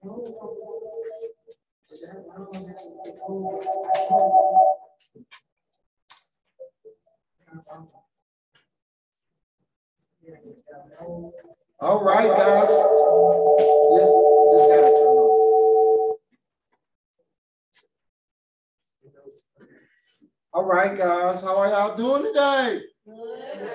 All right, guys. This got to turn on. All right, guys. How are y'all doing today? Good.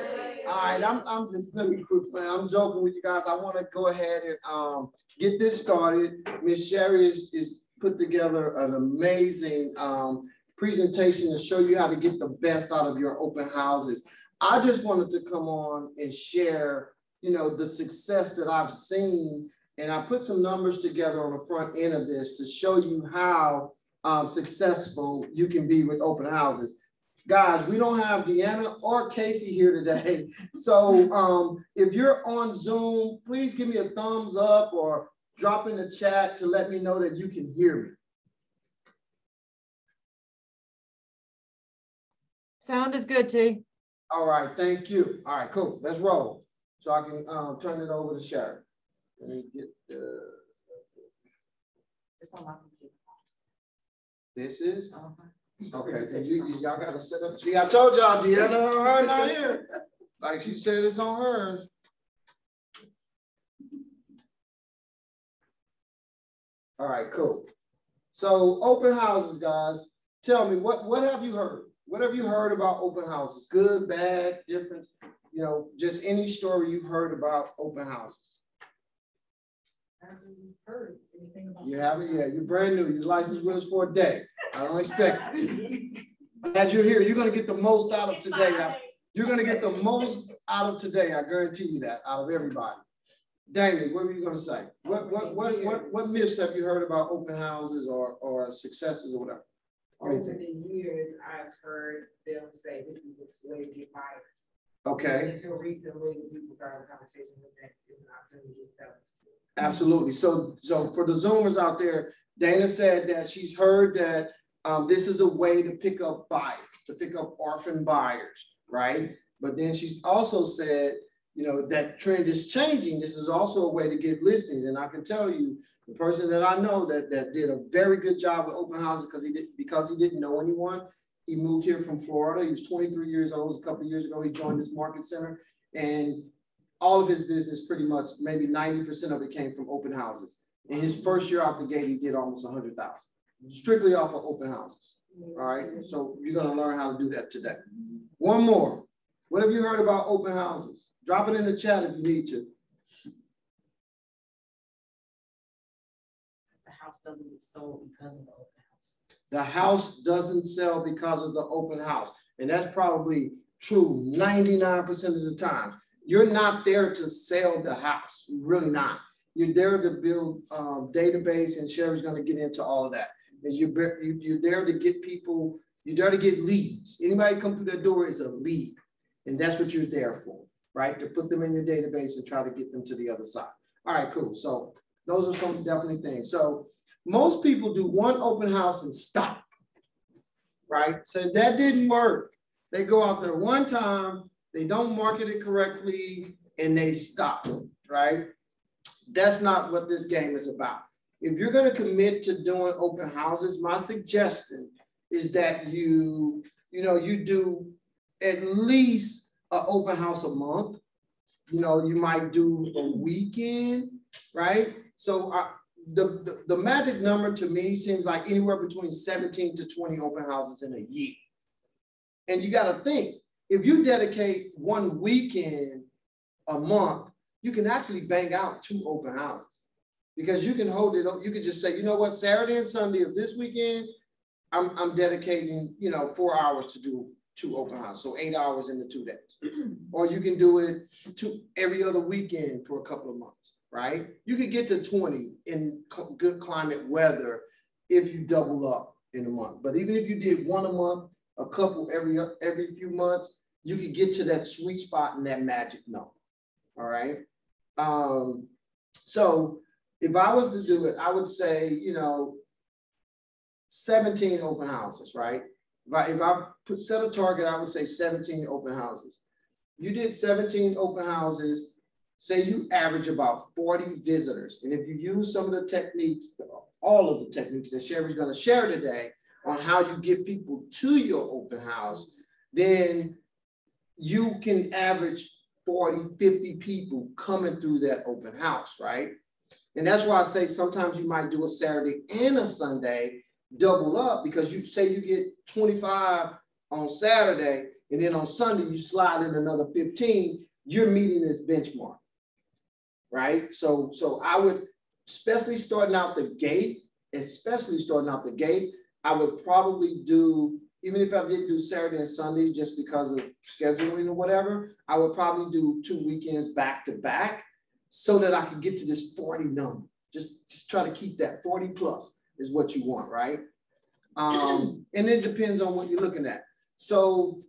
All right, I'm just let me quick, man. I'm joking with you guys. I want to go ahead and get this started. Miss Sherry is put together an amazing presentation to show you how to get the best out of your open houses. I just wanted to come on and share, you know, the success that I've seen, and I put some numbers together on the front end of this to show you how successful you can be with open houses. Guys, we don't have Deanna or Casey here today. So if you're on Zoom, please give me a thumbs up or drop in the chat to let me know that you can hear me. Sound is good, T. All right, thank you. All right, cool. Let's roll. So I can turn it over to Sherry. Let me get the. It's on my computer. This is? Okay, then y'all got to set up. See, I told y'all, Deanna, her not here. Like she said, it's on hers. All right, cool. So open houses, guys. Tell me, what have you heard? What have you heard about open houses? Good, bad, different? You know, just any story you've heard about open houses. I haven't heard anything about. You haven't? Yeah, you're brand new. You're licensed with us for a day. I don't expect you to. As you're here, you're going to get the most out of today. You're going to get the most out of today. I guarantee you that, out of everybody. Damien, what were you going to say? What myths have you heard about open houses or successes or whatever? Over the years, I've heard them say this is the way to get buyers. Okay. Until recently, people started a conversation with that. It's an opportunity to get sellers. Absolutely. So for the Zoomers out there, Dana said that she's heard that this is a way to pick up buyers, to pick up orphan buyers, right? But then she's also said, you know, that trend is changing. This is also a way to get listings. And I can tell you, the person that I know that did a very good job with open houses because he didn't know anyone. He moved here from Florida. He was 23 years old. A couple of years ago, he joined this market center, and all of his business, pretty much, maybe 90% of it came from open houses. In his first year out the gate, he did almost 100,000, strictly off of open houses. All right, so you're gonna learn how to do that today. One more. What have you heard about open houses? Drop it in the chat if you need to. The house doesn't get sold because of the open house. The house doesn't sell because of the open house. And that's probably true 99% of the time. You're not there to sell the house. You're really not. You're there to build database, and Sherry's going to get into all of that. You're there to get people, you're there to get leads. Anybody come through that door is a lead. And that's what you're there for, right? To put them in your database and try to get them to the other side. All right, cool. So those are some definitely things. So most people do one open house and stop, right? So that didn't work. They go out there one time, they don't market it correctly, and they stop, right? That's not what this game is about. If you're going to commit to doing open houses, my suggestion is that you do at least an open house a month. You know, you might do a weekend, right? So the magic number to me seems like anywhere between 17 to 20 open houses in a year. And you got to think, if you dedicate one weekend a month, you can actually bang out 2 open houses, because you can hold it up. You could just say, you know what, Saturday and Sunday of this weekend, I'm dedicating, 4 hours to do 2 open houses. So 8 hours in the 2 days. Or you can do it every other weekend for a couple of months, right? You could get to 20 in good climate weather if you double up in a month. But even if you did one a month, a couple every few months, you could get to that sweet spot in that magic number. All right. So if I was to do it, I would say, 17 open houses, right? If I set a target, I would say 17 open houses. You did 17 open houses. say you average about 40 visitors. And if you use some of the techniques, all of the techniques that Sherry's going to share today on how you get people to your open house, then you can average 40, 50 people coming through that open house, right? And that's why I say sometimes you might do a Saturday and a Sunday, double up, because you say you get 25 on Saturday, and then on Sunday you slide in another 15, you're meeting this benchmark, right? So I would, especially starting out the gate, I would probably do, even if I didn't do Saturday and Sunday just because of scheduling or whatever, I would probably do 2 weekends back to back so that I could get to this 40 number. Just try to keep that 40 plus is what you want, right? And it depends on what you're looking at. So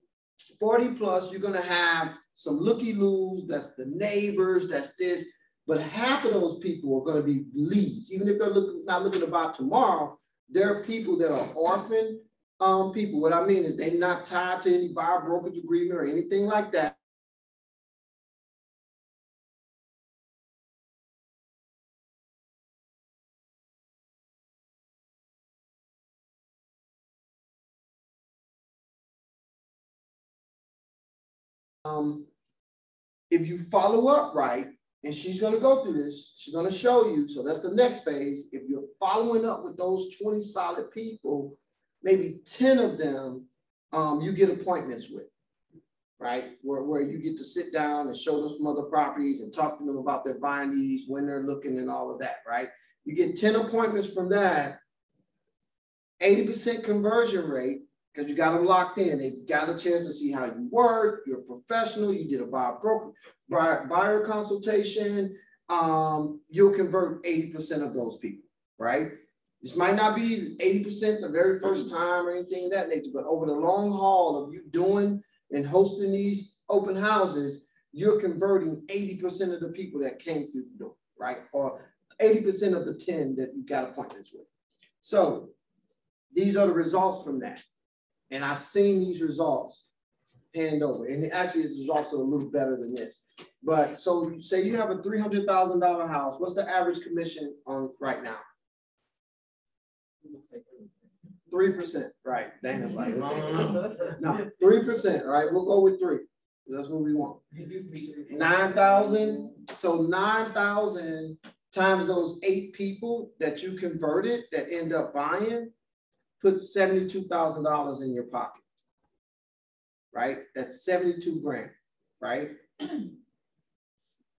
40 plus, you're gonna have some looky-loos, that's the neighbors, that's this, but half of those people are gonna be leads. Even if they're not looking to buy tomorrow, there are people that are orphan people. What I mean is they're not tied to any buyer brokerage agreement or anything like that. If you follow up right, and she's going to go through this, she's going to show you. So that's the next phase. If you're following up with those 20 solid people, maybe 10 of them you get appointments with, right? Where you get to sit down and show them some other properties and talk to them about their buying needs, when they're looking and all of that, right? You get 10 appointments from that, 80% conversion rate, because you got them locked in. They've got a chance to see how you work. You're a professional. You did a buyer consultation. You'll convert 80% of those people, right? This might not be 80% the very first time or anything of that nature, but over the long haul of you doing and hosting these open houses, you're converting 80% of the people that came through the door, right? Or 80% of the 10 that you got appointments with. So these are the results from that. And I've seen these results hand over. And actually, this is also a little better than this. But so say you have a $300,000 house. What's the average commission on right now? 3%, right? Dana's like, no, 3%, right? We'll go with 3. That's what we want. 9,000. So 9,000 times those 8 people that you converted that end up buying, put $72,000 in your pocket, right? That's 72 grand, right?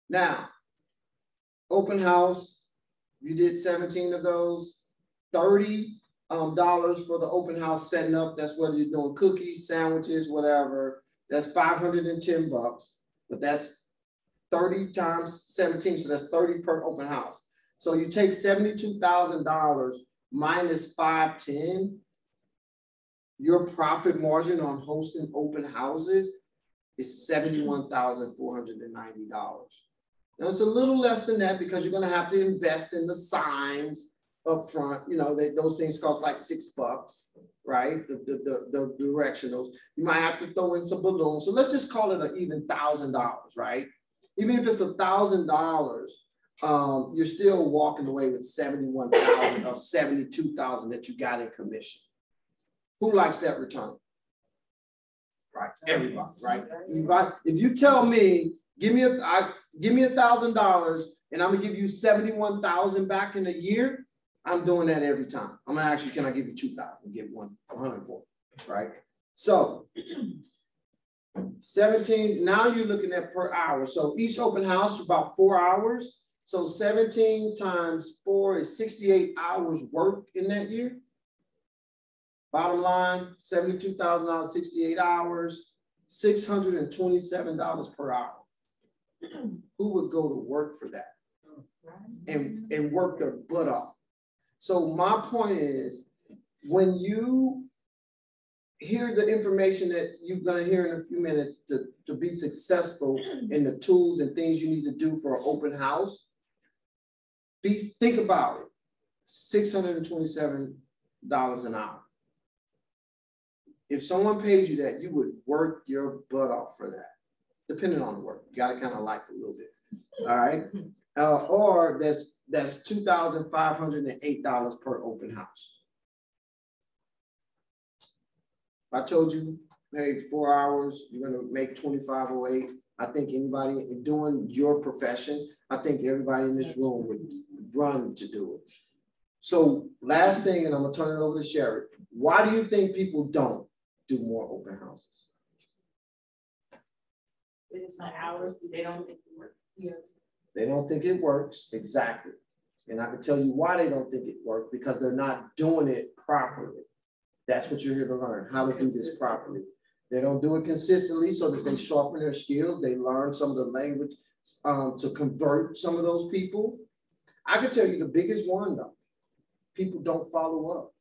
Now, open house, you did 17 of those, $30 for the open house setting up. That's whether you're doing cookies, sandwiches, whatever. That's 510 bucks, but that's 30 times 17, so that's 30 per open house. So you take $72,000 minus 510, your profit margin on hosting open houses is $71,490. Now it's a little less than that because you're going to have to invest in the signs up front. You know, those things cost like $6, right? The direction, those you might have to throw in some balloons. So let's just call it an even $1,000, right? Even if it's $1,000, you're still walking away with 71,000 of 72,000 that you got in commission. Who likes that return? Right, everybody, right? If you tell me, give me $1,000 and I'm gonna give you 71,000 back in a year, I'm doing that every time. I'm gonna ask you, can I give you 2,000? Give 104, right? So 17, now you're looking at per hour. So each open house is about 4 hours. So 17 times 4 is 68 hours work in that year. Bottom line, $72,000, 68 hours, $627 per hour. Who would go to work for that and work their butt off? So my point is, when you hear the information that you're going to hear in a few minutes to be successful in the tools and things you need to do for an open house, think about it, $627 an hour. If someone paid you that, you would work your butt off for that, depending on the work. You got to kind of like it a little bit. All right, or that's $2,508 per open house. I told you, hey, 4 hours, you're gonna make $2,508. I think anybody doing your profession, I think everybody in this room would run to do it. So last thing, and I'm gonna turn it over to Sherry. Why do you think people don't do more open houses? It's not hours, they don't think it works. Yes. They don't think it works, exactly. And I can tell you why they don't think it works, because they're not doing it properly. That's what you're here to learn, how to do this properly. They don't do it consistently so that they sharpen their skills. They learn some of the language to convert some of those people. I can tell you the biggest one though, people don't follow up.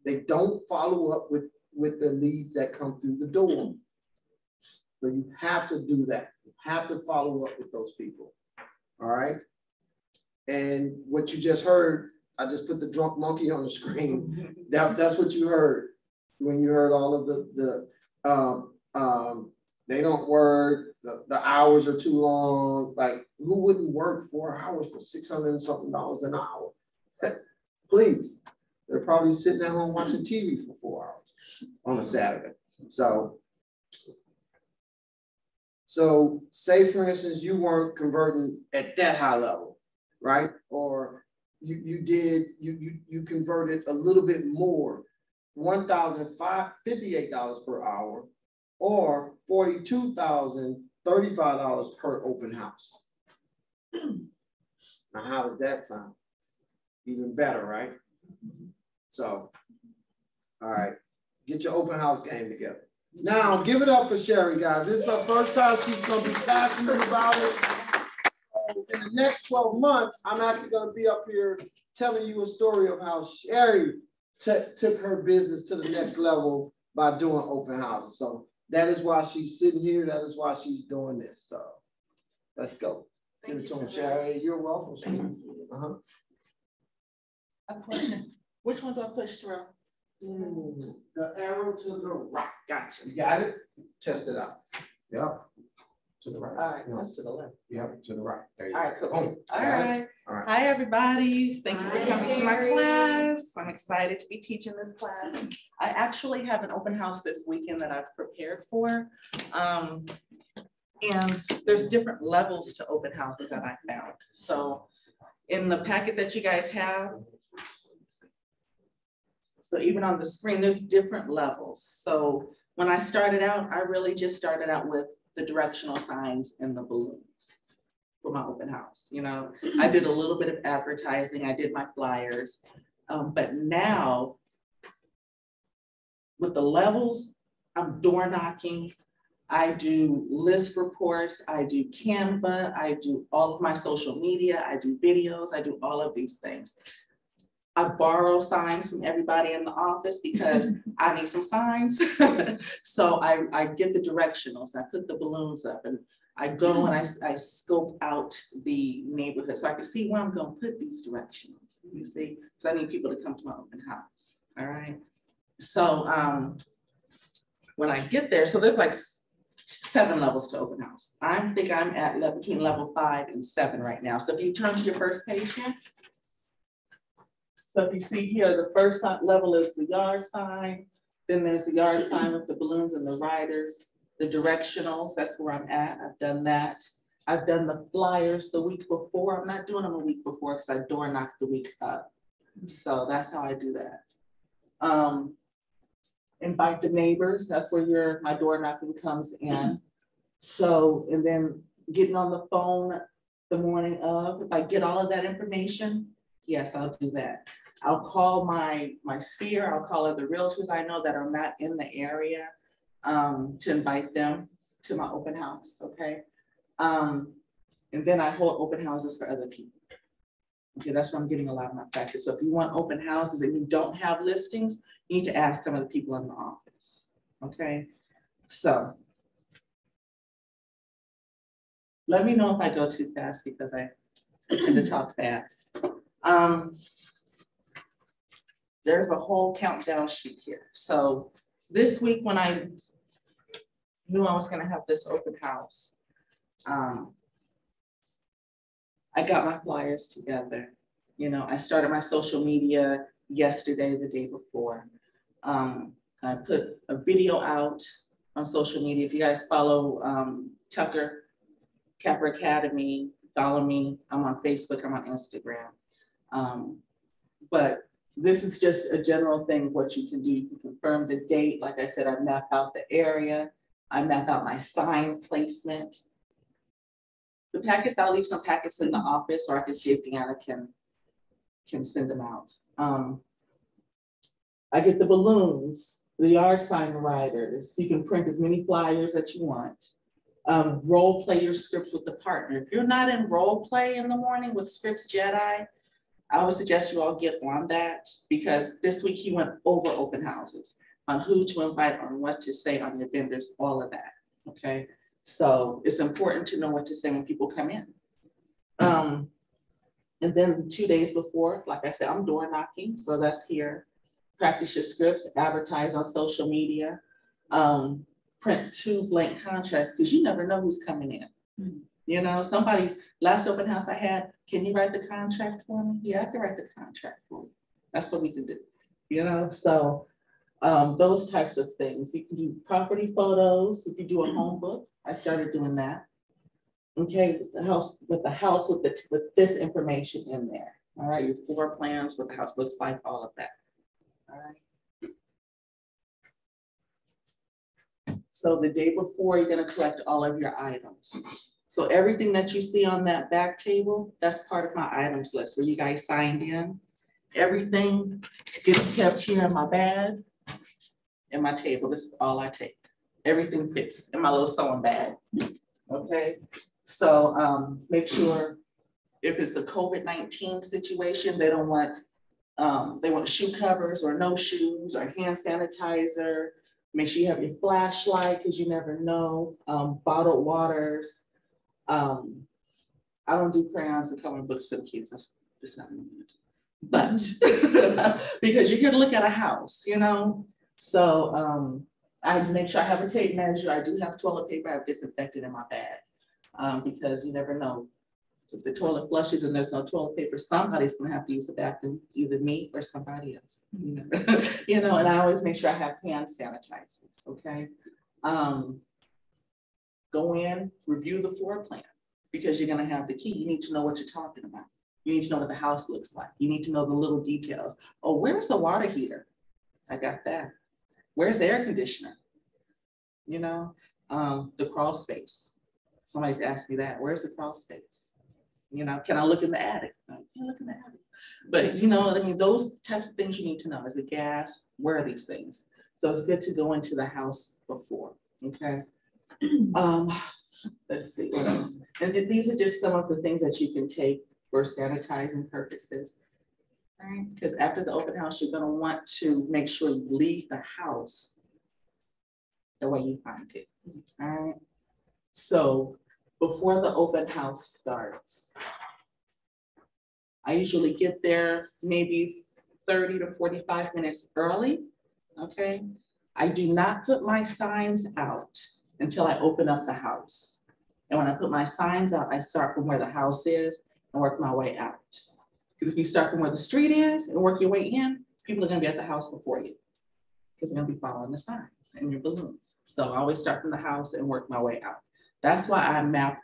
They don't follow up with the leads that come through the door. So you have to do that. You have to follow up with those people, all right? And what you just heard, I just put the drunk monkey on the screen. That's what you heard when you heard all of they don't work, the hours are too long. Like, who wouldn't work 4 hours for $600 and something an hour? Please, they're probably sitting at home watching TV for 4 hours on a Saturday. So say for instance, you weren't converting at that high level, right? Or you converted a little bit more, $1,058 per hour, or $42,035 per open house. Now, how does that sound? Even better, right? So, all right, get your open house game together. Now, give it up for Sherry, guys. This is her first time. She's going to be passionate about it. In the next 12 months, I'm actually going to be up here telling you a story of how Sherry took her business to the next level by doing open houses. So that is why she's sitting here. That is why she's doing this. So let's go. Give it to him, Sherry. You're welcome. A question. Which one do I push through? The arrow to the right. Gotcha. You got it? Test it out. Yep. To the right. All right, that's to the left. Yep, to the right. There you All right, go. cool. Boom. All right. All right. Hi, everybody. Thank you for coming to my class. I'm excited to be teaching this class. I actually have an open house this weekend that I've prepared for. And there's different levels to open houses that I found. So in the packet that you guys have, so even on the screen, there's different levels. So when I started out, I really just started out with the directional signs and the balloons for my open house. You know, I did a little bit of advertising. I did my flyers. But now with the levels, I'm door knocking. I do list reports. I do Canva. I do all of my social media. I do videos. I do all of these things. I borrow signs from everybody in the office because I need some signs. So I get the directionals, I put the balloons up, and I go and I scope out the neighborhood so I can see where I'm going to put these directionals, you see? So I need people to come to my open house, all right? So when I get there, so there's like 7 levels to open house. I think I'm at between level 5 and 7 right now. So if you turn to your first page here, so if you see here, the first level is the yard sign. Then there's the yard sign with the balloons and the riders, the directionals, that's where I'm at. I've done that. I've done the flyers the week before. I'm not doing them a week before because I door knocked the week up. So that's how I do that. Invite the neighbors, that's where my door knocking comes in. So, and then getting on the phone the morning of, if I get all of that information, yes, I'll do that. I'll call my sphere, I'll call other realtors I know that are not in the area to invite them to my open house, okay? And then I hold open houses for other people. Okay, that's where I'm getting a lot of my practice. So if you want open houses and you don't have listings, you need to ask some of the people in the office, okay? So let me know if I go too fast because I tend to talk fast. There's a whole countdown sheet here. So this week when I knew I was gonna have this open house, I got my flyers together. You know, I started my social media yesterday, the day before. I put a video out on social media. If you guys follow Tucker Capper Academy, follow me. I'm on Facebook, I'm on Instagram. But this is just a general thing, what you can do. You can confirm the date. Like I said, I map out the area. I map out my sign placement. The packets, I'll leave some packets in the office, or I can see if Deanna can send them out. I get the balloons, the yard sign writers. You can print as many flyers that you want. Role play your scripts with the partner. If you're not in role play in the morning with Scripts Jedi, I would suggest you all get on that, because this week he went over open houses on who to invite, on what to say on your vendors, all of that, okay? So it's important to know what to say when people come in. And then 2 days before, like I said, I'm door knocking, so that's here. Practice your scripts, advertise on social media, print 2 blank contracts, because you never know who's coming in. Mm-hmm. You know, somebody's last open house I had, can you write the contract for me? Yeah, I can write the contract for you. That's what we can do, you know? So those types of things. You can do property photos. If you do a home book, I started doing that. Okay, the house with this information in there. All right, your floor plans, what the house looks like, all of that. All right. So the day before, you're gonna collect all of your items. So everything that you see on that back table, that's part of my items list where you guys signed in. Everything gets kept here in my bag, in my table. This is all I take. Everything fits in my little sewing bag. Okay, so make sure if it's the COVID-19 situation, they don't want, they want shoe covers or no shoes or hand sanitizer. Make sure you have your flashlight, because you never know. Bottled waters. I don't do crayons and coloring books for the kids. That's just not me. But because you're here to look at a house, you know. So I make sure I have a tape measure. I do have toilet paper. I have disinfectant in my bag, because you never know. If the toilet flushes and there's no toilet paper, somebody's gonna have to use the bathroom, either me or somebody else. You know, you know. And I always make sure I have hand sanitizers. Okay. Go in, review the floor plan, because you're gonna have the key. You need to know what you're talking about. You need to know what the house looks like. You need to know the little details. Oh, where's the water heater? I got that. Where's the air conditioner? You know, the crawl space. Somebody's asked me that. Where's the crawl space? You know, can I look in the attic? I can't look in the attic. But you know, I mean, those types of things you need to know. Is it gas? Where are these things? So it's good to go into the house before, okay? Let's see what else. And these are just some of the things that you can take for sanitizing purposes. Right? Because after the open house, you're going to want to make sure you leave the house the way you find it. All right. So before the open house starts, I usually get there maybe 30 to 45 minutes early. Okay. I do not put my signs out until I open up the house. And when I put my signs out, I start from where the house is and work my way out. Because if you start from where the street is and work your way in, people are gonna be at the house before you, because they're gonna be following the signs and your balloons. So I always start from the house and work my way out. That's why I map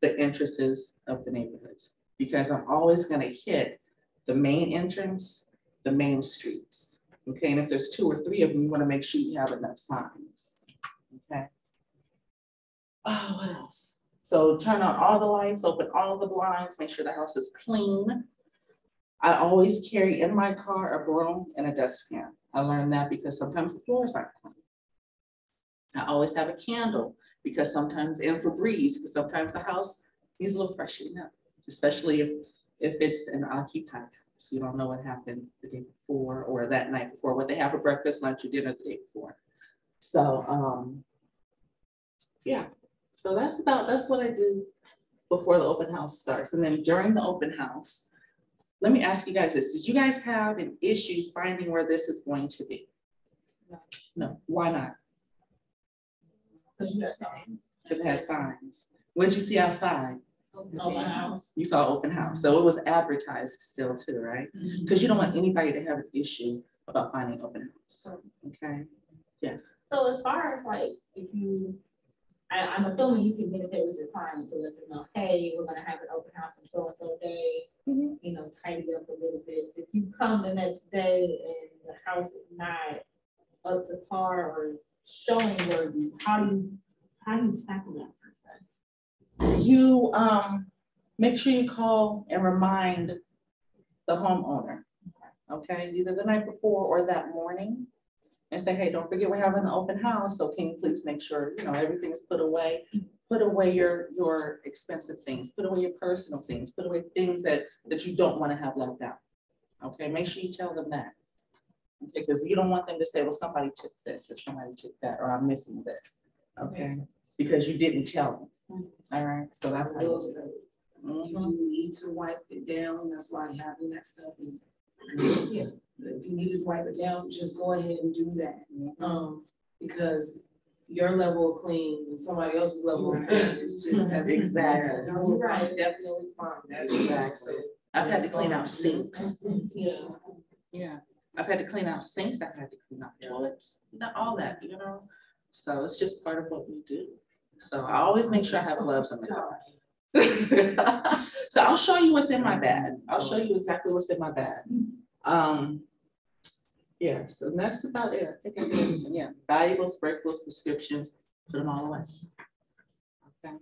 the entrances of the neighborhoods, because I'm always gonna hit the main entrance, the main streets. Okay, and if there's 2 or 3 of them, you wanna make sure you have enough signs. Okay. Oh, what else? So turn on all the lights, open all the blinds, make sure the house is clean. I always carry in my car a broom and a dustpan. I learned that because sometimes the floors aren't clean. I always have a candle, because sometimes, and Febreze, because sometimes the house needs a little freshening up, especially if it's an occupied house. You don't know what happened the day before or that night before, what they have for breakfast, lunch, or dinner the day before. So, yeah. So that's what I do before the open house starts. And then during the open house, let me ask you guys this. Did you guys have an issue finding where this is going to be? No. Why not? Because you got signs. Because it has signs. What did you see outside? Open house. You saw open house, so it was advertised still too, right? Because you don't want anybody to have an issue about finding open house, okay? Yes. So as far as like, if you, I'm assuming you can communicate with your client to let them know, hey, we're gonna have an open house on so-and-so day, you know, tidy up a little bit. If you come the next day and the house is not up to par or showing worthy, how do you tackle that person? You make sure you call and remind the homeowner, okay, either the night before or that morning, and say, hey, don't forget we're having an open house, so can you please make sure, you know, everything is put away. Put away your expensive things, put away your personal things, put away things that you don't want to have left out. Okay, make sure you tell them that. Okay, because you don't want them to say, well, somebody took this or somebody took that, or I'm missing this. Okay, because you didn't tell them. All right, so that's how you say. If you need to wipe it down, that's why having that stuff is, yeah. If you need to wipe it down, just go ahead and do that. Because your level of clean and somebody else's level of clean is just, that's Exactly. No, you're right, definitely fine. That's Exactly. I've had to clean out sinks. Yeah. Yeah, I've had to clean out sinks. I've had to clean out toilets, not all that, you know. So it's just part of what we do. So I always make sure I have gloves on my car. So I'll show you what's in my bag. I'll show you exactly what's in my bag. Yeah, so that's about it. I think I did everything. Yeah, valuables, breakables, prescriptions, put them all away. Okay.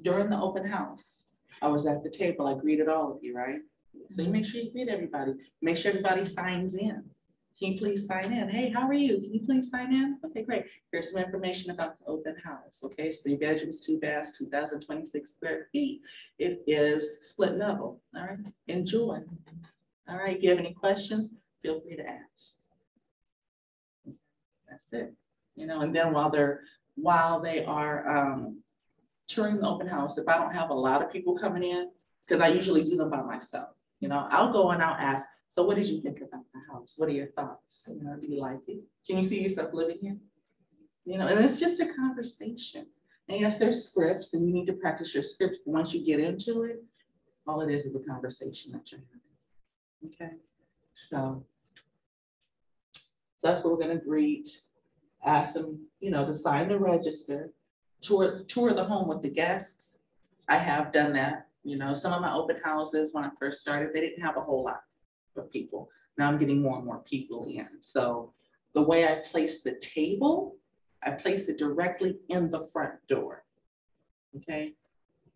During the open house, I was at the table. I greeted all of you, right? So you make sure you greet everybody. Make sure everybody signs in. Can you please sign in? Hey, how are you? Can you please sign in? Okay, great. Here's some information about the open house. Okay, 3 bedrooms, 2 baths, 2,026 square feet. It is split level. All right, enjoy. All right, if you have any questions, feel free to ask. That's it. You know, and then while they are touring the open house, if I don't have a lot of people coming in, because I usually do them by myself, you know, I'll go and I'll ask, so what did you think about the house? What are your thoughts? You know, do you like it? Can you see yourself living here? You know, and it's just a conversation. And yes, there's scripts and you need to practice your scripts, but once you get into it, all it is a conversation that you're having. Okay, so that's what we're gonna greet, ask them, you know, to sign the register, tour the home with the guests. I have done that. You know, some of my open houses when I first started, they didn't have a whole lot of people. Now I'm getting more and more people in. So the way I place the table, I place it directly in the front door. Okay,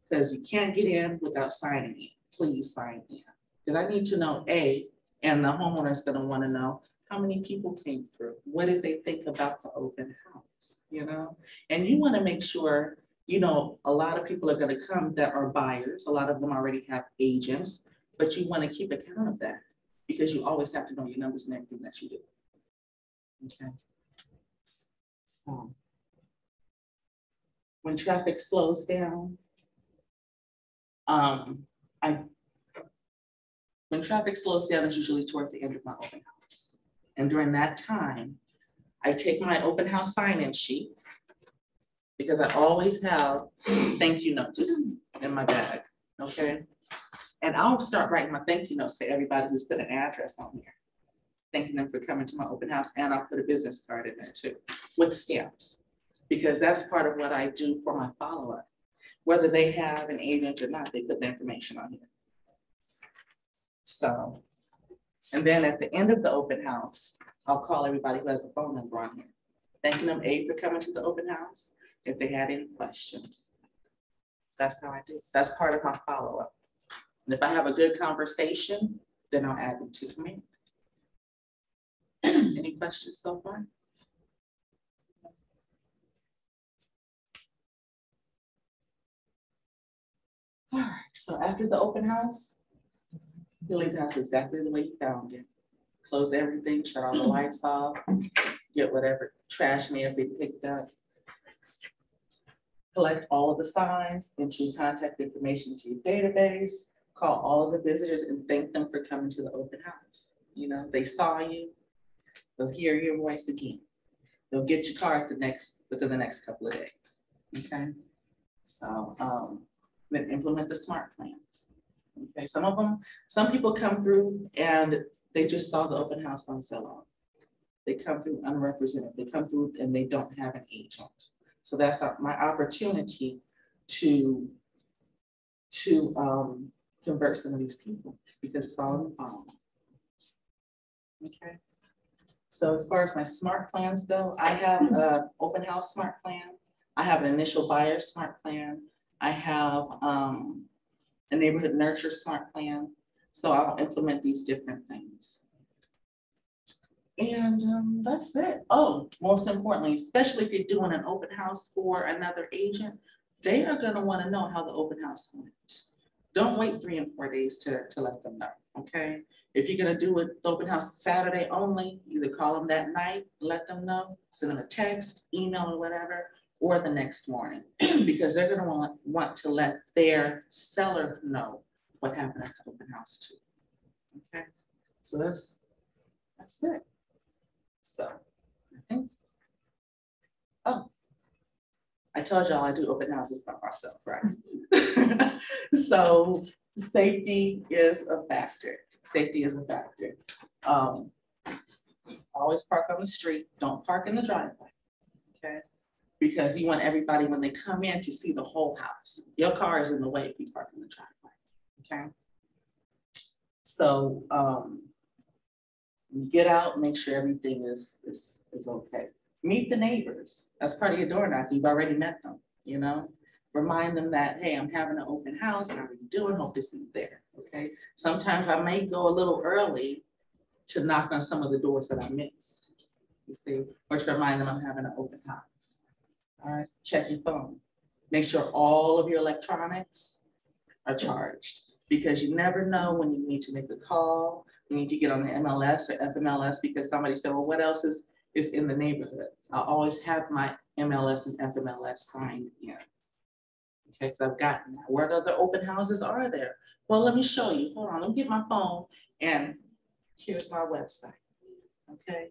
because you can't get in without signing in. Please sign in. Because I need to know, A, and the homeowner is going to want to know how many people came through. What did they think about the open house? You know, and you want to make sure, you know, a lot of people are going to come that are buyers. A lot of them already have agents, but you want to keep account of that because you always have to know your numbers and everything that you do. Okay. So when traffic slows down, when traffic slows down, it's usually toward the end of my open house. And during that time, I take my open house sign-in sheet because I always have thank you notes in my bag, okay? And I'll start writing my thank you notes to everybody who's put an address on here, thanking them for coming to my open house, and I'll put a business card in there too, with stamps, because that's part of what I do for my follow-up. Whether they have an agent or not, they put the information on here. So, and then at the end of the open house, I'll call everybody who has a phone number on here, thanking them, A, for coming to the open house, if they had any questions. That's how I do. That's part of my follow-up. And if I have a good conversation, then I'll add them to the command. Any questions so far? All right, so after the open house, you leave the house exactly the way you found it. Close everything, shut all the lights off, get whatever trash may have been picked up. Collect all of the signs, enter your contact information to your database, call all of the visitors and thank them for coming to the open house. You know, they saw you, they'll hear your voice again. They'll get your card within the next couple of days, okay? So then implement the SMART plans. Okay, some people come through and they just saw the open house on sell. They come through unrepresented. They come through and they don't have an agent. So that's my opportunity to convert some of these people because it's all in the phone. Okay. So as far as my SMART plans go, I have an open house SMART plan. I have an initial buyer SMART plan. I have a neighborhood nurture SMART plan. So I'll implement these different things. And that's it. Oh, most importantly, especially if you're doing an open house for another agent, they are going to want to know how the open house went. Don't wait 3 and 4 days to let them know, okay? If you're going to do it open house Saturday only, either call them that night, let them know, send them a text, email, or whatever, or the next morning, because they're going to want to let their seller know what happened at the open house too, okay? So that's it. So I think, oh, I told y'all I do open houses by myself, right? So safety is a factor. Safety is a factor. Always park on the street. Don't park in the driveway, okay? Because you want everybody when they come in to see the whole house. Your car is in the way if you park in the driveway, okay? So you get out, make sure everything is okay. Meet the neighbors. That's part of your door knock. You've already met them, you know? Remind them that, hey, I'm having an open house. How are you doing? Hope to see you there, okay? Sometimes I may go a little early to knock on some of the doors that I missed, you see? Or to remind them I'm having an open house. All right, check your phone. Make sure all of your electronics are charged because you never know when you need to make a call. You need to get on the MLS or FMLS because somebody said, well, what else is in the neighborhood? I always have my MLS and FMLS signed in. Okay, because I've gotten that. What other open houses are there? Well, let me show you. Hold on, let me get my phone and here's my website. Okay,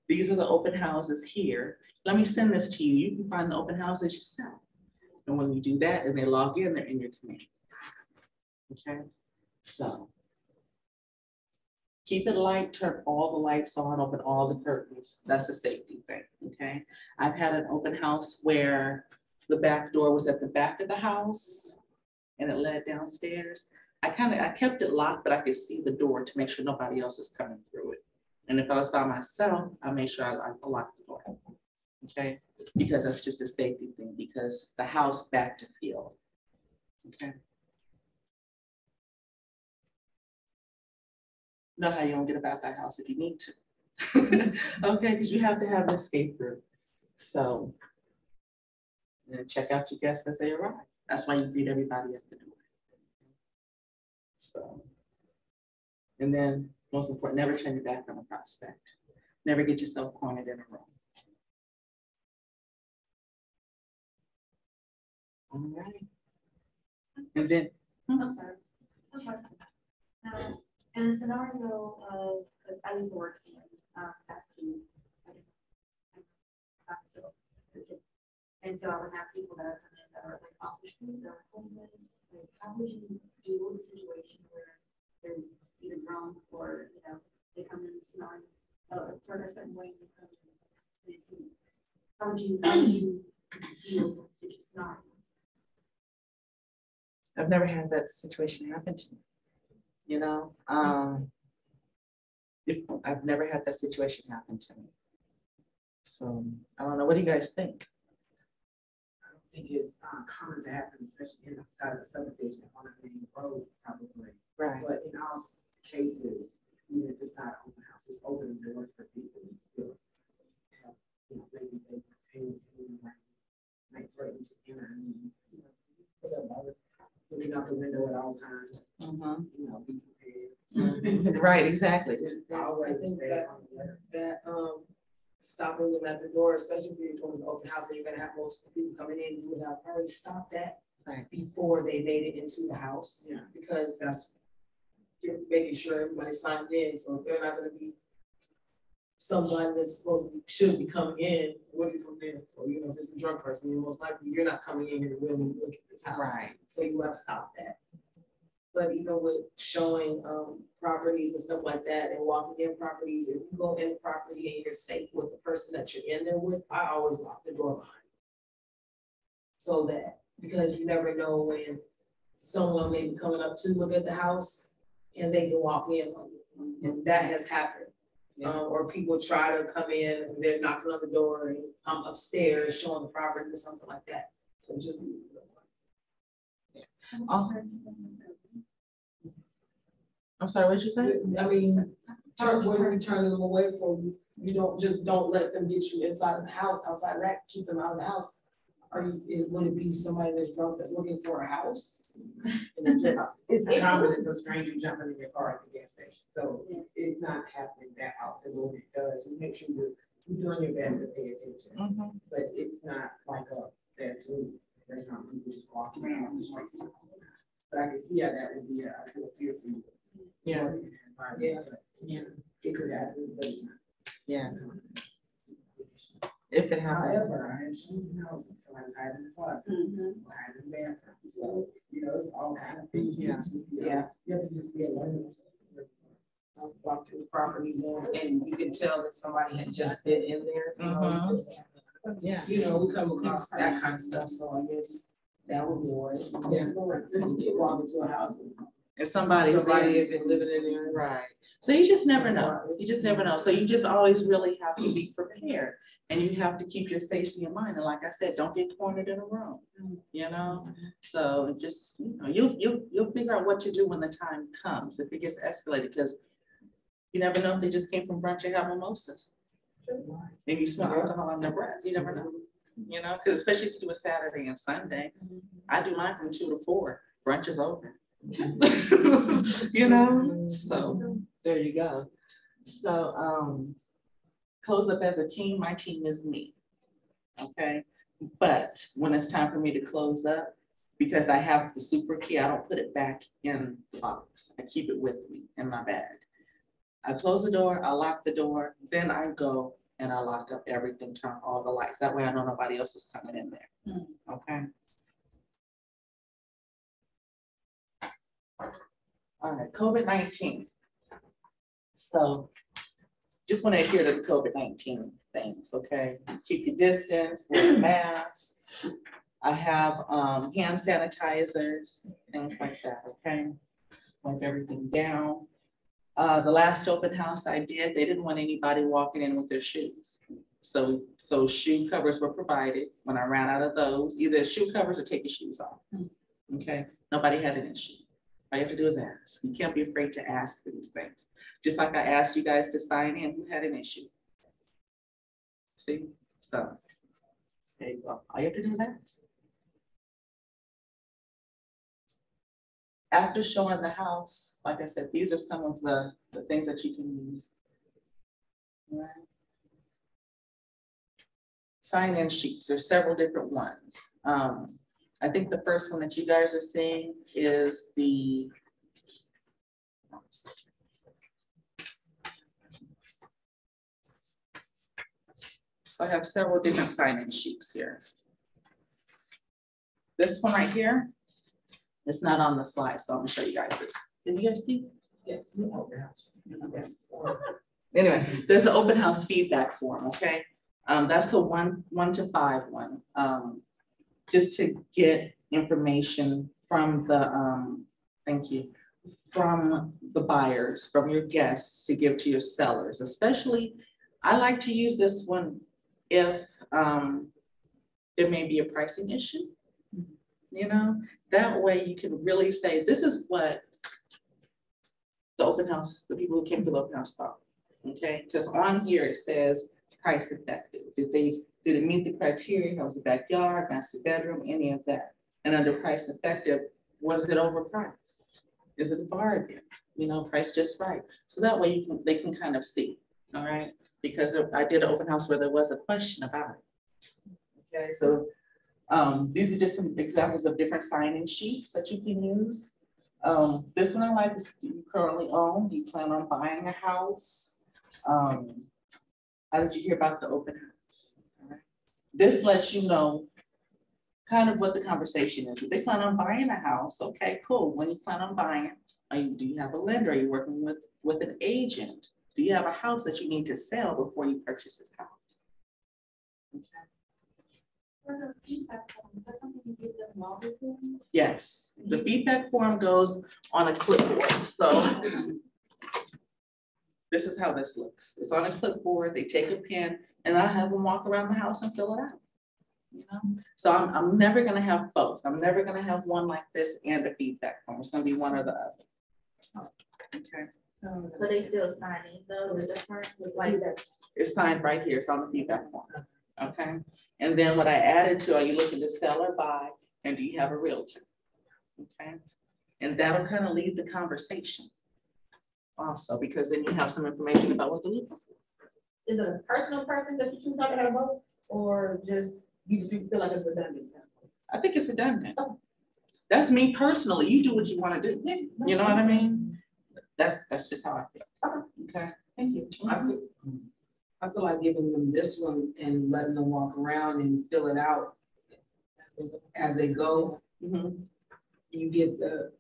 these are the open houses here. Let me send this to you. You can find the open houses yourself. And when you do that and they log in, they're in your community. Okay, so keep it light, turn all the lights on, open all the curtains. That's a safety thing, okay? I've had an open house where the back door was at the back of the house and it led downstairs. I kept it locked, but I could see the door to make sure nobody else is coming through it. And if I was by myself, I made sure I locked the door, okay? Because that's just a safety thing because the house backed to field, okay? Know how you don't get about that house if you need to. Okay, because you have to have an escape route. So, and then check out your guests as they arrive. That's why you greet everybody at the door. So, and then most important, never turn your back on a prospect. Never get yourself cornered in a room. All right. And then, I'm sorry. In a scenario of, because I used to work in fast food, and so I would have people that are coming in that are like off the street, that are homeless. Like, how would you deal with situations where they're either drunk or they come in smelling a certain way and they come in and they see? How would you deal with such a scenario? I've never had that situation happen to me. You know, I've never had that situation happen to me. So I don't know. What do you guys think? I don't think it's common to happen, especially inside of the subdivision on a main road, probably. Right. But in all cases, even if it's not an open house, just open the doors for people and still have, maybe they continue might threaten to enter and, looking out the window at all times. Be prepared. Right, exactly. I think that stopping them at the door, especially if you're doing an open house and you're gonna have multiple people coming in, you would have already stopped that before they made it into the house. Yeah. Because you're making sure everybody signed in, so if they're not gonna be somebody that's supposed to be, should be coming in, what are you coming in for? You know, if it's a drug person, you're most likely, you're not coming in here to really look at this house. Right. So you have to stop that. But even with showing properties and stuff like that and walking in properties, if you go in property and you're safe with the person that you're in there with, I always lock the door behind you. So that, because you never know when someone may be coming up to look at the house and they can walk in on you. And that has happened. Or people try to come in and they're knocking on the door and I'm upstairs showing the property or something like that. So just be. I'm sorry, what did you say? I mean, what are you turning them away from? You don't let them get you inside of the house. Outside of that, keep them out of the house. Would it be somebody that's drunk that's looking for a house? It's common as a stranger jumping in your car at the gas station, so it's not happening that often. When it does, just make sure you're doing your best to pay attention. But it's not like that's not people just walking around the streets. But I can see how that would be a fear for you. Yeah. It could happen, but it's not. Yeah. If it happens. However, I have shoes in houses, so I'm hiding in the closet, or hiding in the bathroom. So, you know, it's all kind of things. You have to just be alert. I've walked through properties and you can tell that somebody had just been in there. Yeah. You know, we come across that kind of stuff, so I guess that would be a way. You get walk into a house. If somebody had been living in there. Right. So you just never know. You just never know. So you just always really have to be prepared. And you have to keep your safety in mind. And like I said, don't get cornered in a room, you know? So just, you know, you'll figure out what to do when the time comes, if it gets escalated, because you never know if they just came from brunch and have mimosas. And you smell alcohol on their breath, you never know, you know? Because especially if you do a Saturday and Sunday, I do mine from 2 to 4, brunch is over. You know, so there you go. So close up as a team, my team is me. Okay, but when it's time for me to close up, because I have the super key, I don't put it back in the box. I keep it with me in my bag. I close the door, I lock the door, then I go and I lock up everything, turn all the lights. That way I know nobody else is coming in there. Okay. All right, COVID-19. So just want to adhere to the COVID-19 things, okay? Keep your distance, wear masks. I have hand sanitizers, things like that, okay? Wipe everything down. The last open house I did, they didn't want anybody walking in with their shoes. So shoe covers were provided. When I ran out of those, either shoe covers or take your shoes off, okay? Nobody had an issue. All you have to do is ask. You can't be afraid to ask for these things. Just like I asked you guys to sign in, who had an issue? See, so there you go. All you have to do is ask. After showing the house, like I said, these are some of the things that you can use. All right. Sign-in sheets, there's several different ones. I think the first one that you guys are seeing is the, so I have several different sign-in sheets here. This one right here, it's not on the slide, so I'm gonna show you guys this. Can you guys see? Yeah. Anyway, there's an open house feedback form, okay? That's the 1 to 5 one. Just to get information from the, thank you, from the buyers, from your guests to give to your sellers. Especially, I like to use this one if there may be a pricing issue, you know? That way you can really say, this is what the open house, the people who came to the open house thought, okay? Because on here it says price effective. Did it meet the criteria? How was the backyard, master bedroom, any of that? And under price effective, was it overpriced? Is it a bargain? You know, price just right. So that way they can kind of see, all right? Because I did an open house where there was a question about it. Okay, so these are just some examples of different sign-in sheets that you can use. This one I like is, do you currently own? Do you plan on buying a house? How did you hear about the open house? All right. This lets you know kind of what the conversation is. If they plan on buying a house, okay, cool. When you plan on buying, do you have a lender? Are you working with an agent? Do you have a house that you need to sell before you purchase this house? Okay. For the feedback form, is that something you give them while they're doing? Yes, the feedback form goes on a clipboard. So this is how this looks. It's on a clipboard. They take a pen and I have them walk around the house and fill it out. You know, so I'm never gonna have both. I'm never gonna have one like this and a feedback form. It's gonna be one or the other. Okay. But they still signing though, with the front, with like that. It's signed right here. It's on the feedback form. Okay. And then what I added to, are you looking to sell or buy? And do you have a realtor? Okay. And that'll kind of lead the conversation also, because then you have some information about what to look for. Is it a personal preference that you choose not to have both, or just you just feel like it's redundant? I think it's redundant. That's me personally. You do what you want to do. You know what I mean? That's just how I feel. Okay. Thank you. I feel like giving them this one and letting them walk around and fill it out as they go. Mm-hmm. You get the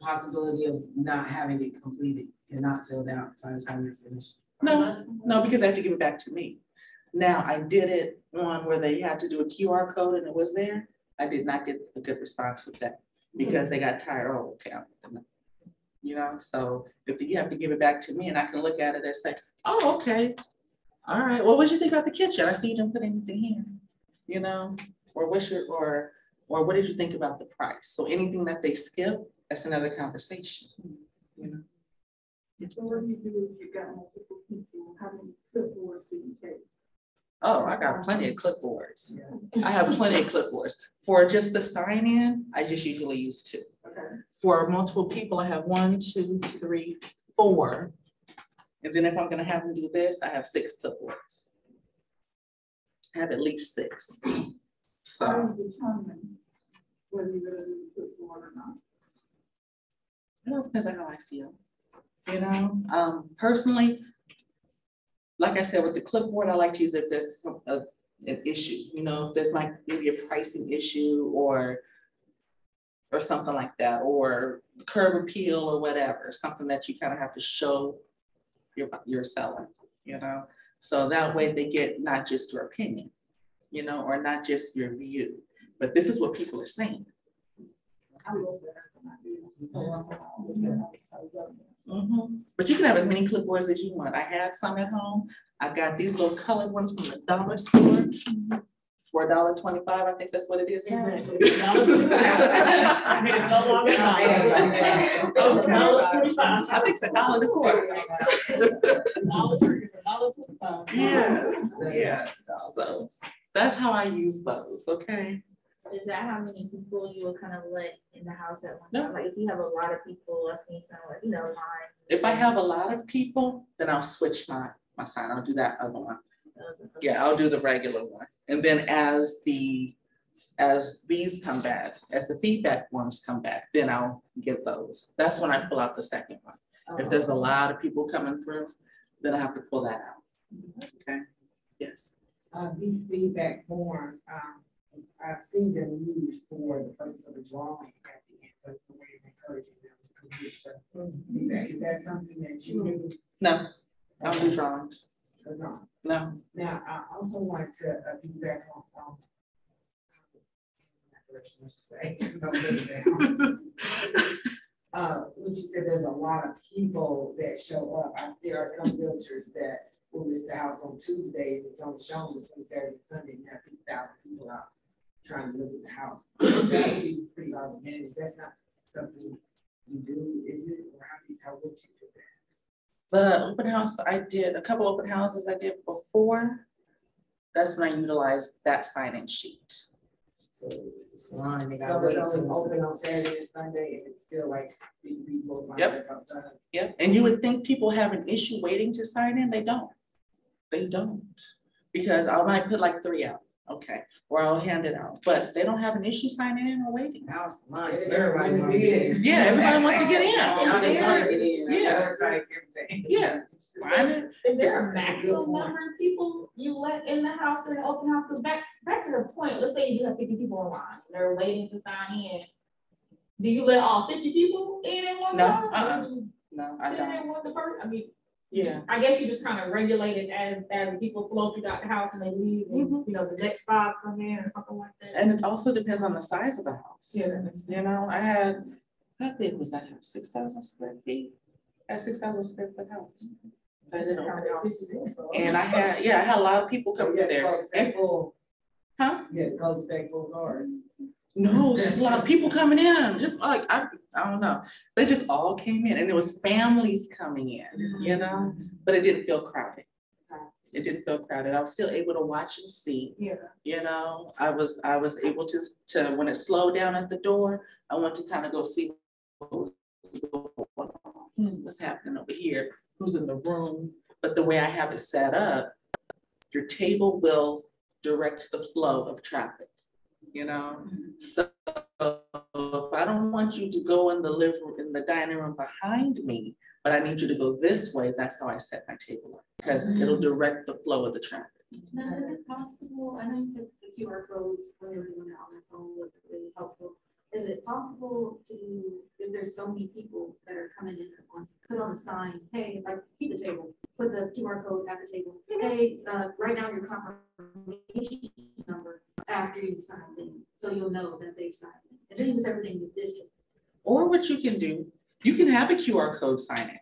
possibility of not having it completed and not filled out by the time you're finished. No, because they have to give it back to me. Now, I did it on where they had to do a QR code and it was there. I did not get a good response with that because they got tired. Oh, okay. You know, so if you have to give it back to me and I can look at it and say, oh, okay. All right. Well, what did you think about the kitchen? I see you didn't put anything here, you know, or what did you think about the price? So anything that they skip, that's another conversation, you know. So what do you do if you got multiple people? How many clipboards do you take? Oh, I got plenty of clipboards. Yeah. I have plenty of clipboards. For just the sign-in, I just usually use 2. Okay. For multiple people, I have 1, 2, 3, 4. And then if I'm gonna have them do this, I have 6 clipboards. I have at least 6. So. How do you determine whether you're gonna do the clipboard or not? It all depends on how I feel. You know, personally, like I said, with the clipboard, I like to use it if there's an issue, you know, if there's like maybe a pricing issue or something like that, or curb appeal or whatever, something that you kind of have to show your seller, you know, so that way they get not just your opinion, you know, or not just your view, but this is what people are saying. I love that. Mm-hmm. But you can have as many clipboards as you want. I had some at home. I got these little colored ones from the dollar store for $1.25. I think that's what it is. I think it's $1.25. Yes, yeah. So that's how I use those. Okay. Is that how many people you would kind of let in the house at one No. time? Like if you have a lot of people, I've seen some, you know, lines. If I have a lot of people, then I'll switch my sign. I'll do that other one. Yeah, I'll do the regular one. And then as these come back, as the feedback forms come back, then I'll give those. That's when I fill out the second one. If there's a lot of people coming through, then I have to pull that out. Okay. Yes. These feedback forms, I've seen them used for the purpose of a drawing at the end, so it's the way of encouraging them to complete stuff. Is that something that you do? No, I don't do drawings. No. No. Now, I also wanted to feedback on when you said there's a lot of people that show up. There are some realtors that will list the house on Tuesday, it's only shown between Saturday and Sunday, and have 50,000 people out trying to look at the house. That would be pretty hard to manage. That's not something you do, is it? Or how would you do that? The open house I did, a couple open houses I did before, that's when I utilized that sign-in sheet. So it's line, they So gotta wait it's only till open on Saturday and Sunday, and it's still like these people. Yep. Yep. And you would think people have an issue waiting to sign in. They don't. They don't. Because I might put like 3 out. Okay. Or I'll hand it out. But they don't have an issue signing in or waiting. now it's line. It's Everybody everybody wants to get in. Yeah, everybody wants to get in. Y'all didn't want to get in. Yeah. Like everything. Yeah. Find it. Is there a maximum number of people you let in the house or the open house? Because back to the point, let's say you have 50 people online, they're waiting to sign in. Do you let all 50 people in at one time? No, I don't. I mean, yeah. I guess you just kind of regulate it as people flow throughout the house and they leave, and you know, the next 5 come in or something like that. And it also depends on the size of the house. Yeah. You know, I had, how big was that house? 6,000 square feet? A 6,000 square foot house. And I had, I had a lot of people come in there. Huh? Yeah, cul-de-sac full cars. No, it's just a lot of people coming in. Just like, I don't know. They just all came in and there was families coming in, you know, but it didn't feel crowded. It didn't feel crowded. I was still able to watch and see. Yeah. You know, I was able to when it slowed down at the door, I went to kind of go see what was going on, what's happening over here, who's in the room. But the way I have it set up, your table will direct the flow of traffic. You know, so if I don't want you to go in the dining room behind me, but I need you to go this way, that's how I set my table up, because it'll direct the flow of the traffic. Now, is it possible, I know you said the QR codes when you were doing it on your phone was really helpful. Is it possible to, if there's so many people that are coming in at once, put on a sign, hey, like keep the table, put the QR code at the table. Hey, right now your confirmation number after you sign in, so you'll know that they've signed in. And then because everything is digital. Or what you can do, you can have a QR code sign in.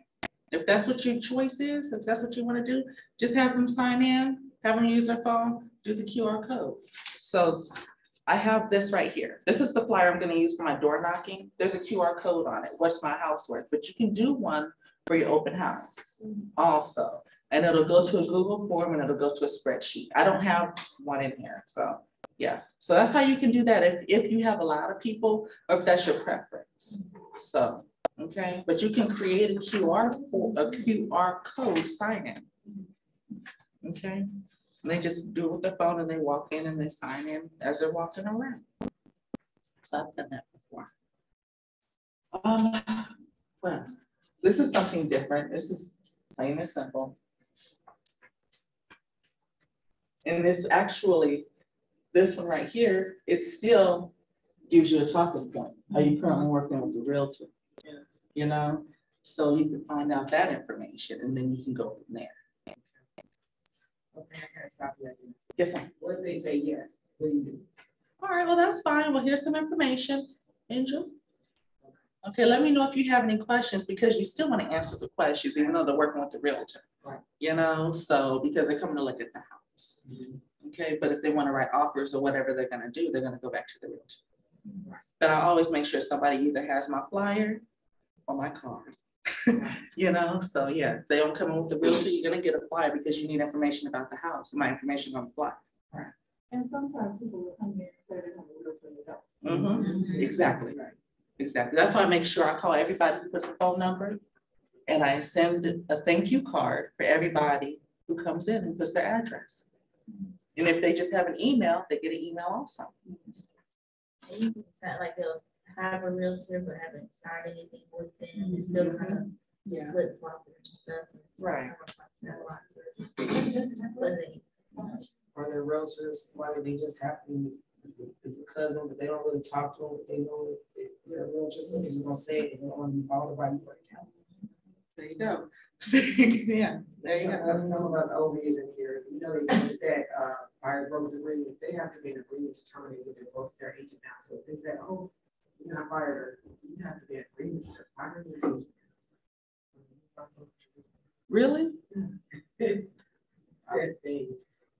If that's what your choice is, if that's what you want to do, just have them sign in, have them use their phone, do the QR code. So I have this right here. This is the flyer I'm going to use for my door knocking. There's a QR code on it. What's my house worth? But you can do one for your open house also. And it'll go to a Google form and it'll go to a spreadsheet. I don't have one in here. So yeah. So that's how you can do that if you have a lot of people or if that's your preference. So, okay. But you can create a QR code sign in. Okay. And they just do it with their phone and they walk in and they sign in as they're walking around. So I've done that before. What else? This is something different. This is plain and simple. And this actually, this one right here, it still gives you a talking point. Are you currently working with the realtor? Yeah. You know, so you can find out that information and then you can go from there. Okay, I gotta stop you. Yes, sir. What if they say yes? What do you do? All right, well, that's fine. Well, here's some information. Angel. Okay, let me know if you have any questions because you still want to answer the questions, even though they're working with the realtor. Right. You know, so because they're coming to look at the house. Okay, but if they want to write offers or whatever they're going to do, they're going to go back to the realtor. Right. But I always make sure somebody either has my flyer or my card. You know, so yeah, if they don't come in with the realtor, you're gonna get a flyer because you need information about the house. My information on the flyer. Right. And sometimes people will come here and say they're gonna realtor without. Exactly. Right. Exactly. That's why I make sure I call everybody who puts a phone number and I send a thank you card for everybody who comes in and puts their address. And if they just have an email, they get an email also. And you can sound like they'll have a realtor but haven't signed anything with them. It's still kind of flip flopping and stuff. Right. Are there realtors, why do they just happen as a cousin, but they don't really talk to them, but they know that they're a realtor, so they're just gonna say it, and they don't want to be bothered by you right now. There you go. Yeah, there you go. Some of us old age in here, you know, they use that buyer's brokers agreement, they have to be in agreement to terminate with their agent now. So if they say, oh, you're not fired, you have to be in agreement to fire them. Really? You have to be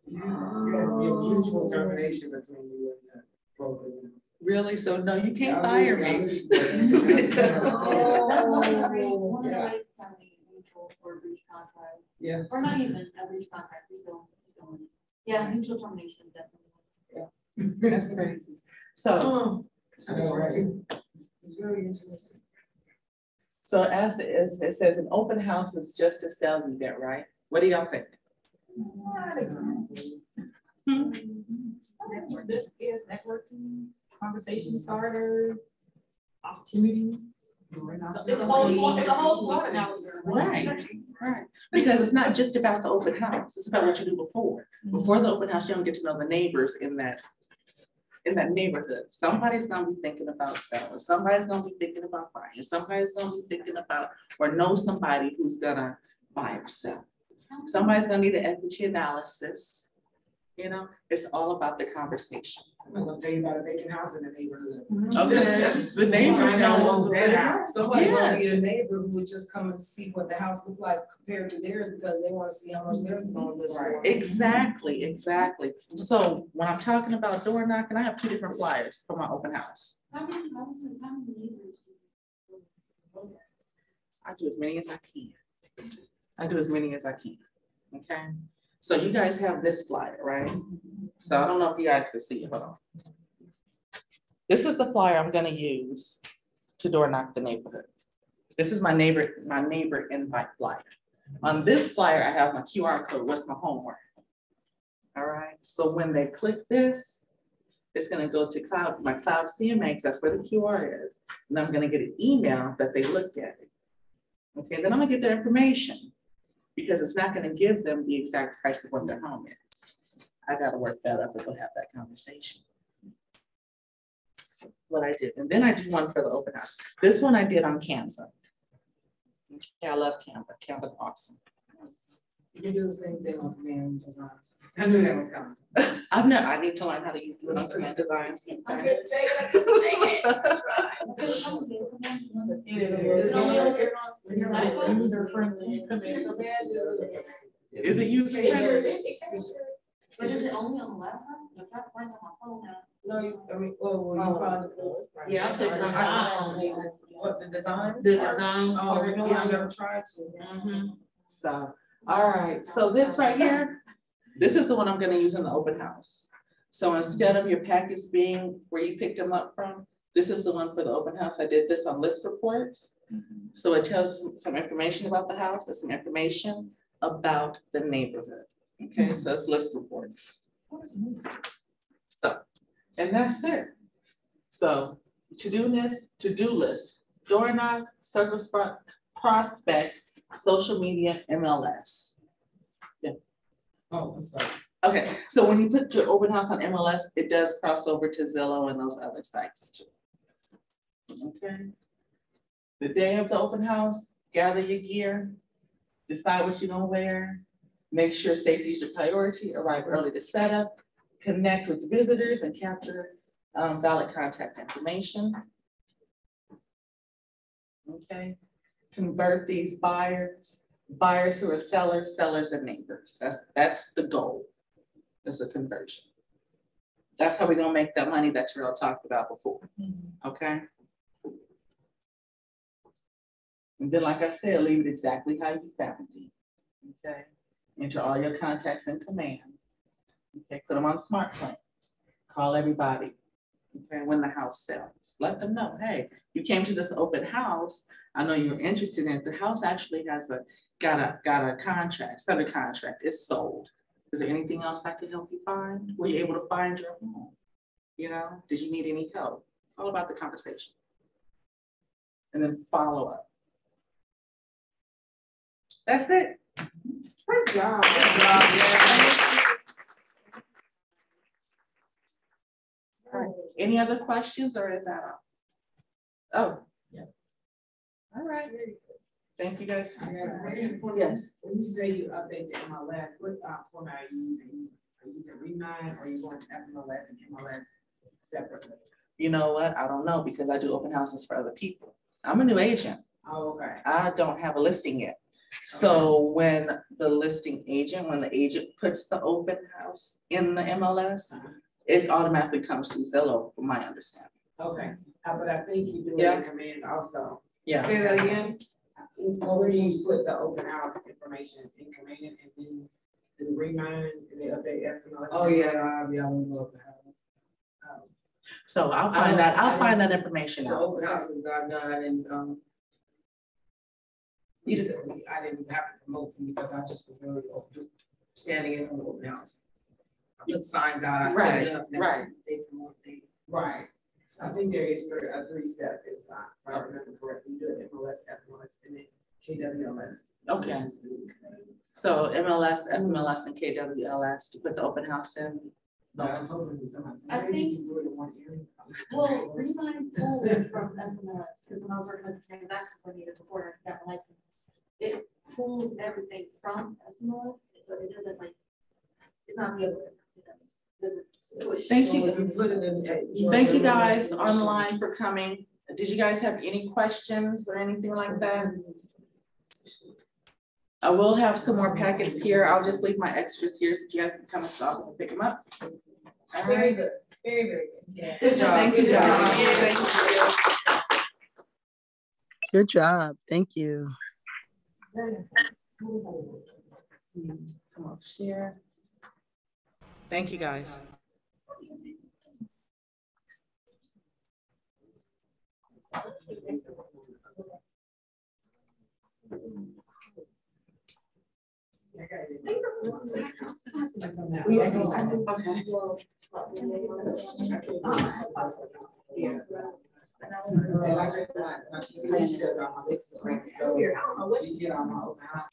a mutual termination between you and the broker. Really? So no, you can't fire me. Or breach contract. Yeah. Or not even a breach contract, we still yeah, mutual termination definitely. Yeah. That's crazy. So it's really interesting. So as it is, it says an open house is just a sales event, right? What do y'all think? This is networking, conversation starters, opportunities. It's a whole SWOT analysis. Right, right. Because it's not just about the open house, it's about what you do before. Before the open house, you don't get to know the neighbors in that neighborhood. Somebody's gonna be thinking about selling, somebody's gonna be thinking about buying, somebody's gonna be thinking about or know somebody who's gonna buy or sell. Somebody's gonna need an equity analysis. You know, it's all about the conversation. I'm gonna tell you about a vacant house in the neighborhood. Okay, the neighbors know that house. Somebody gonna be Yes. a neighbor who would just come and see what the house looked like compared to theirs because they wanna see how much theirs is gonna list for. Exactly, exactly. So when I'm talking about door knocking, I have 2 different flyers for my open house. How many neighbors? I do as many as I can. I do as many as I can, okay? So you guys have this flyer, right? So I don't know if you guys can see it, hold on. This is the flyer I'm gonna use to door knock the neighborhood. This is my neighbor invite flyer. On this flyer, I have my QR code, what's my homework? All right, so when they click this, it's gonna go to my cloud CMA, because that's where the QR is. And I'm gonna get an email that they looked at it. Okay, then I'm gonna get their information because it's not gonna give them the exact price of what their home is. I gotta work that up and we'll have that conversation. So what I did, and then I do one for the open house. This one I did on Canva. Okay, I love Canva. Canva's awesome. You can do the same thing on Command Designs. I knew that was coming. I need to learn how to use it on Command Designs. I'm gonna take it. User friendly. Is it user friendly? But is it only on the laptop? I'm trying to find on my phone now. No, I mean, well, you probably. Yeah, I clicked on the iPhone. What, the designs? The design. Oh, no, I never tried to. So, all right, so this right here, this is the one I'm gonna use in the open house. So instead of your packets being where you picked them up from, this is the one for the open house. I did this on list reports. So it tells some information about the house and some information about the neighborhood. Okay, so it's list reports. So, and that's it. So to-do list, door knock, circle prospect, social media, MLS. Yeah. Oh, I'm sorry. Okay, so when you put your open house on MLS, it does cross over to Zillow and those other sites too. Okay. The day of the open house, gather your gear, decide what you're gonna wear, make sure safety is your priority, arrive early to set up, connect with visitors and capture valid contact information. Okay, convert these buyers who are sellers and neighbors. That's the goal, is a conversion. That's how we're gonna make that money that Terrell talked about before, okay? And then, like I said, leave it exactly how you found it, okay? Enter all your contacts in command, okay? Put them on smart plans, call everybody, okay? When the house sells, let them know, hey, you came to this open house, I know you're interested in it. The house actually has got a contract, it's under contract, it's sold. Is there anything else I can help you find? Were you able to find your home? You know, did you need any help? It's all about the conversation. And then follow up. That's it. Great job. Good job. Yeah. All right. Any other questions or is that all? Oh, yeah. All right. Thank you guys. Yes. When you say you update the MLS, what format are you using? Are you using Remind or are you going to MLS and MLS separately? You know what? I don't know because I do open houses for other people. I'm a new agent. Oh, okay. I don't have a listing yet. So when the agent puts the open house in the MLS, it automatically comes to Zillow, from my understanding. Okay, but I think you do it Yeah. in command also. Yeah. Say that again? Where you put the open house information in command and then do Remind and then update MLS. Oh, yeah, I don't know about So I'll find that information the out. open houses that I've done, I didn't, recently, I didn't have to promote them because I just was really standing in on the open house. I put signs out, I set it up. and Right. They promote things. Right. I think there is a 3-step, if I remember correctly, you do it MLS, FMLS, and then KWLS. Okay. So MLS, FMLS, and KWLS to put the open house in. But I was hoping somebody. I think- just do it in one area. Well, Rewind pulls from FMLS, because when I was working with the transaction coordinator before I got my license, it pulls everything from FMLS, so it doesn't like, it's not the other way. It doesn't switch. Thank you. So if you put it in. Thank you guys online for coming. Did you guys have any questions or anything like that? I will have some more packets here. I'll just leave my extras here so you guys can come and stop and pick them up. All Very right. good, very good. Yeah. Good job. Thank you, Good job. guys. Thank you. Good job. Thank you. Come on, share. Thank you, guys. Yeah. And I think my she does all my lists, so she get all my open house.